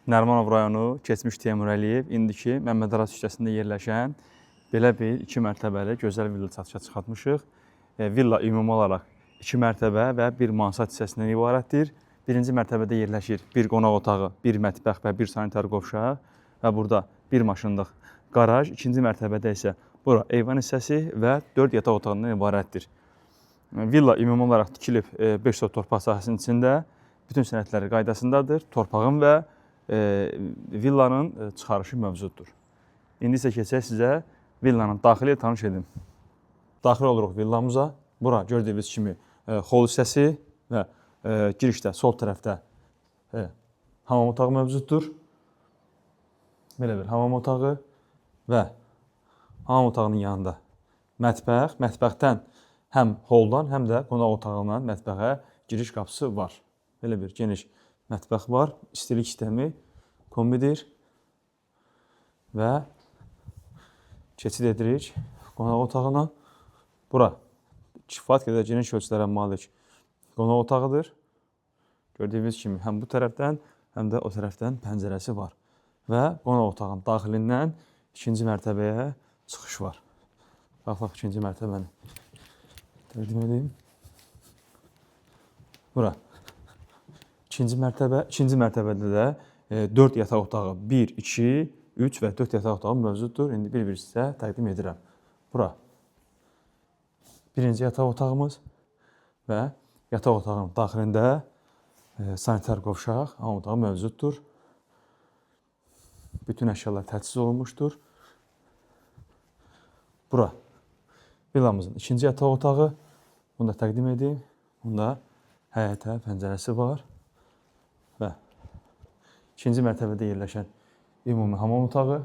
Nərimanov rayonu, keçmiş Teymur Əliyev, indiki Məmməd Araz küçəsində yerləşən belə bir 2 mərtəbəli gözəl villa satışa çıxartmışıq. Villa ümumi olaraq 2 mərtəbə və 1 mansard hissəsindən ibarətdir. Birinci mərtəbədə yerləşir bir qonaq otağı, bir mətbəx və bir sanitar qovşaq və burada bir maşınlıq qaraj. İkinci mərtəbədə isə bura eyvan hissəsi və 4 yataq otağından ibarətdir. Villa ümumi olaraq tikilib 5 sot torpaq sahəsinin içində, bütün sənədləri qaydasındadır. Torpağın və villanın çıxarışı mövcuddur. İndi isə keçək sizə villanın daxili tanış edim. Daxil oluruq villamıza. Bura gördüyünüz kimi xol hissəsi və girişdə sol tərəfdə hamam otağı mövcuddur. Belə bir hamam otağı və hamam otağının yanında mətbəx. Mətbəxdən həm holdan, həm də qonaq otağından mətbəxə giriş qapısı var. Belə bir geniş mətbəx var. İstilik sistemi kombidir və keçid edirik qonaq otağına. Bura kifayət qədər geniş ölçülərə malik qonaq otağıdır. Gördüyünüz kimi həm bu tərəfdən, həm də o tərəfdən pəncərəsi var. Və qonaq otağının daxilindən ikinci mərtəbəyə çıxış var. Baxaq ikinci mərtəbəni təqdim edeyim. Bura ikinci mərtəbədə də 4 yataq otağı, 1, 2, 3 və 4 yataq otağı mövcuddur. İndi bir-bir sizə təqdim edirəm. Bura birinci yataq otağımız və yataq otağının daxilində sanitar qovşaq, hamam otağı mövcuddur. Bütün əşyalar təchiz olunmuşdur. Bura villamızın ikinci yataq otağı. Bunu da təqdim edeyim. Bunda həyətə pəncərəsi var və ikinci mərtəbədə yerləşən ümumi hamam otağı.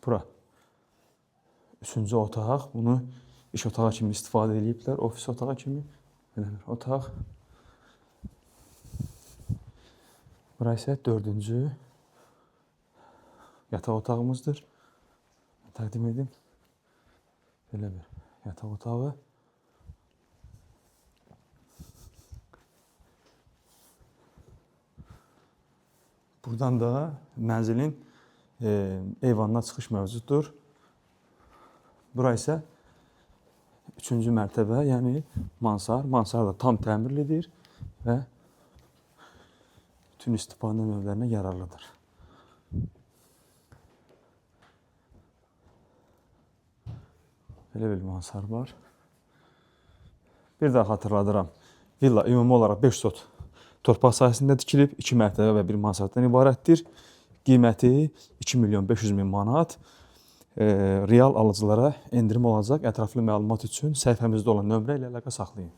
Bura üçüncü otaq. Bunu iş otağı kimi istifadə ediblər. Ofis otağı kimi. Belə bir otaq. Bura isə dördüncü yataq otağımızdır. Təqdim edeyim. Belə bir yataq otağı. Buradan da mənzilin eyvanına çıxış mövcuddur. Bura isə 3-cü mərtəbə, yəni mansard. Mansard da tam təmirlidir və bütün istifadə növlərinə yararlıdır. Belə bir mansard var. Bir daha xatırladıram. Villa ümumi olaraq 5 sot torpaq sahəsində tikilib, 2 mərtəbə və 1 mansarddan ibarətdir. Qiyməti 2.500.000 manat. Real alıcılara endirim olacaq. Ətraflı məlumat üçün səhifəmizdə olan nömrə ilə əlaqə saxlayın.